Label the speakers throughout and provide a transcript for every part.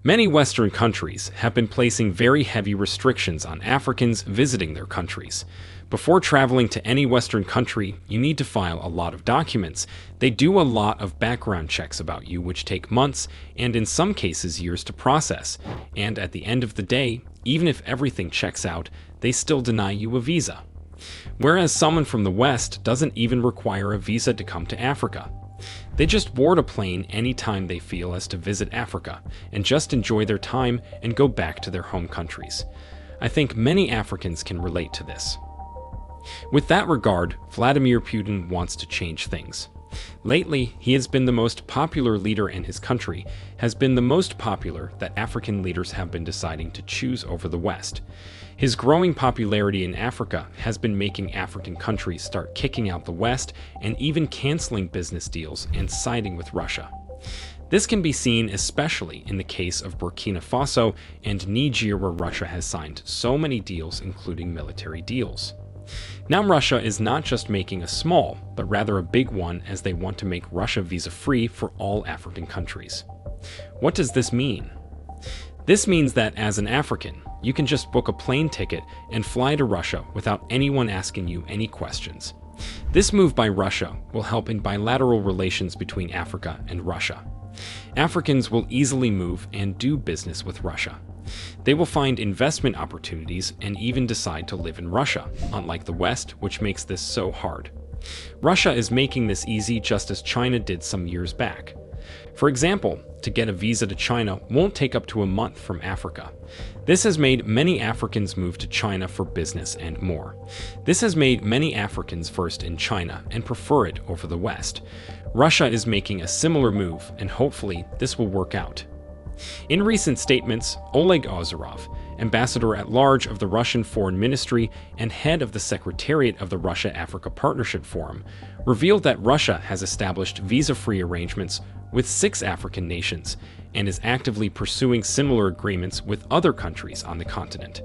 Speaker 1: Many Western countries have been placing very heavy restrictions on Africans visiting their countries. Before traveling to any Western country, you need to file a lot of documents. They do a lot of background checks about you, which take months and in some cases years to process. And at the end of the day, even if everything checks out, they still deny you a visa. Whereas someone from the West doesn't even require a visa to come to Africa. They just board a plane anytime they feel as to visit Africa and just enjoy their time and go back to their home countries. I think many Africans can relate to this. With that regard, Vladimir Putin wants to change things. Lately, he has been the most popular leader in his country, has been the most popular that African leaders have been deciding to choose over the West. His growing popularity in Africa has been making African countries start kicking out the West and even canceling business deals and siding with Russia. This can be seen especially in the case of Burkina Faso and Niger, where Russia has signed so many deals, including military deals. Now Russia is not just making a small, but rather a big one, as they want to make Russia visa-free for all African countries. What does this mean? This means that as an African, you can just book a plane ticket and fly to Russia without anyone asking you any questions. This move by Russia will help in bilateral relations between Africa and Russia. Africans will easily move and do business with Russia. They will find investment opportunities and even decide to live in Russia, unlike the West, which makes this so hard. Russia is making this easy, just as China did some years back. For example, to get a visa to China won't take up to a month from Africa. This has made many Africans move to China for business and more. This has made many Africans first in China and prefer it over the West. Russia is making a similar move, and hopefully this will work out. In recent statements, Oleg Ozerov, ambassador-at-large of the Russian Foreign Ministry and head of the Secretariat of the Russia-Africa Partnership Forum, revealed that Russia has established visa-free arrangements with 6 African nations and is actively pursuing similar agreements with other countries on the continent.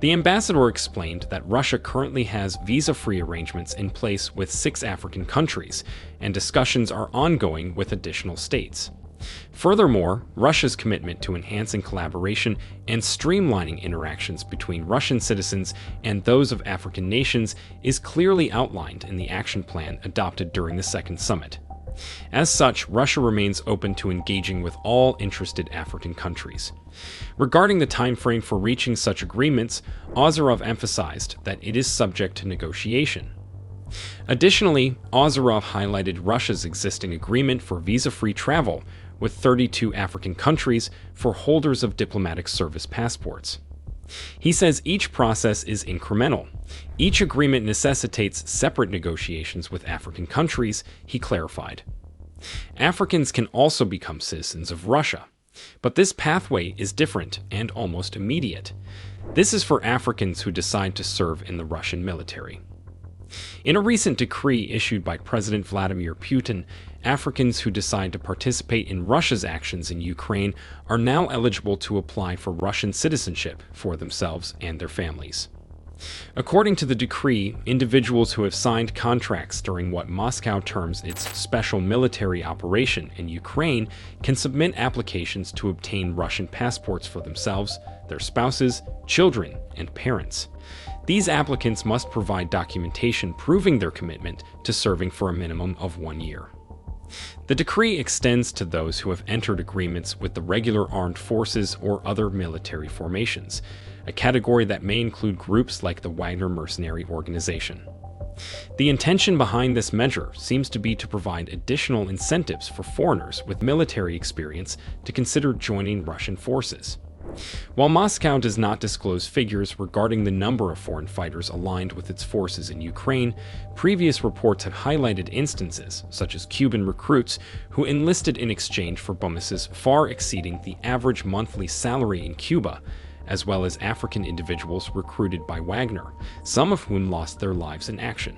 Speaker 1: The ambassador explained that Russia currently has visa-free arrangements in place with 6 African countries, and discussions are ongoing with additional states. Furthermore, Russia's commitment to enhancing collaboration and streamlining interactions between Russian citizens and those of African nations is clearly outlined in the action plan adopted during the second summit. As such, Russia remains open to engaging with all interested African countries. Regarding the time frame for reaching such agreements, Ozerov emphasized that it is subject to negotiation. Additionally, Ozerov highlighted Russia's existing agreement for visa-free travel with 32 African countries for holders of diplomatic service passports. He says each process is incremental. Each agreement necessitates separate negotiations with African countries, he clarified. Africans can also become citizens of Russia, but this pathway is different and almost immediate. This is for Africans who decide to serve in the Russian military. In a recent decree issued by President Vladimir Putin, Africans who decide to participate in Russia's actions in Ukraine are now eligible to apply for Russian citizenship for themselves and their families. According to the decree, individuals who have signed contracts during what Moscow terms its special military operation in Ukraine can submit applications to obtain Russian passports for themselves, their spouses, children, and parents. These applicants must provide documentation proving their commitment to serving for a minimum of 1 year. The decree extends to those who have entered agreements with the regular armed forces or other military formations, a category that may include groups like the Wagner mercenary organization. The intention behind this measure seems to be to provide additional incentives for foreigners with military experience to consider joining Russian forces. While Moscow does not disclose figures regarding the number of foreign fighters aligned with its forces in Ukraine, previous reports have highlighted instances, such as Cuban recruits who enlisted in exchange for bonuses far exceeding the average monthly salary in Cuba, as well as African individuals recruited by Wagner, some of whom lost their lives in action.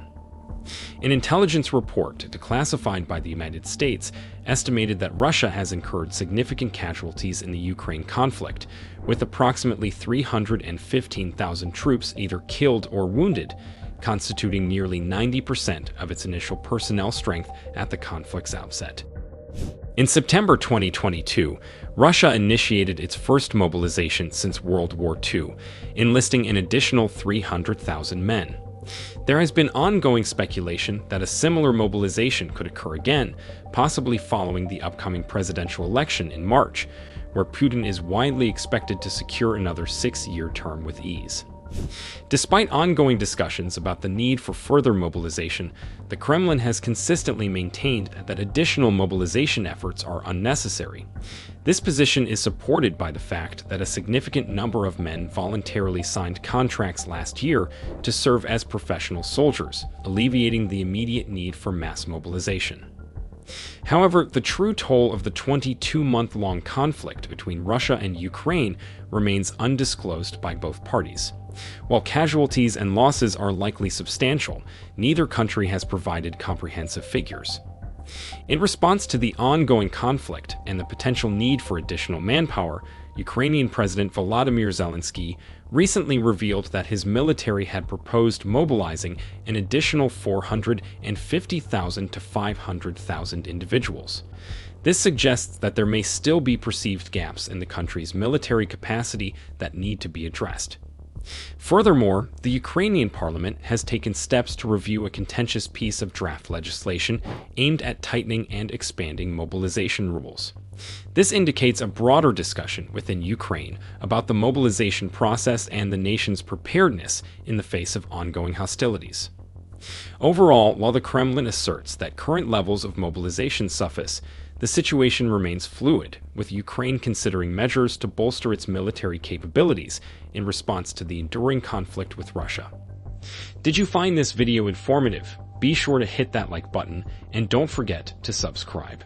Speaker 1: An intelligence report declassified by the United States estimated that Russia has incurred significant casualties in the Ukraine conflict, with approximately 315,000 troops either killed or wounded, constituting nearly 90% of its initial personnel strength at the conflict's outset. In September 2022, Russia initiated its first mobilization since World War II, enlisting an additional 300,000 men. There has been ongoing speculation that a similar mobilization could occur again, possibly following the upcoming presidential election in March, where Putin is widely expected to secure another 6-year term with ease. Despite ongoing discussions about the need for further mobilization, the Kremlin has consistently maintained that additional mobilization efforts are unnecessary. This position is supported by the fact that a significant number of men voluntarily signed contracts last year to serve as professional soldiers, alleviating the immediate need for mass mobilization. However, the true toll of the 22-month-long conflict between Russia and Ukraine remains undisclosed by both parties. While casualties and losses are likely substantial, neither country has provided comprehensive figures. In response to the ongoing conflict and the potential need for additional manpower, Ukrainian President Vladimir Zelensky recently revealed that his military had proposed mobilizing an additional 450,000 to 500,000 individuals. This suggests that there may still be perceived gaps in the country's military capacity that need to be addressed. Furthermore, the Ukrainian parliament has taken steps to review a contentious piece of draft legislation aimed at tightening and expanding mobilization rules. This indicates a broader discussion within Ukraine about the mobilization process and the nation's preparedness in the face of ongoing hostilities. Overall, while the Kremlin asserts that current levels of mobilization suffice, the situation remains fluid, with Ukraine considering measures to bolster its military capabilities in response to the enduring conflict with Russia. Did you find this video informative? Be sure to hit that like button and don't forget to subscribe.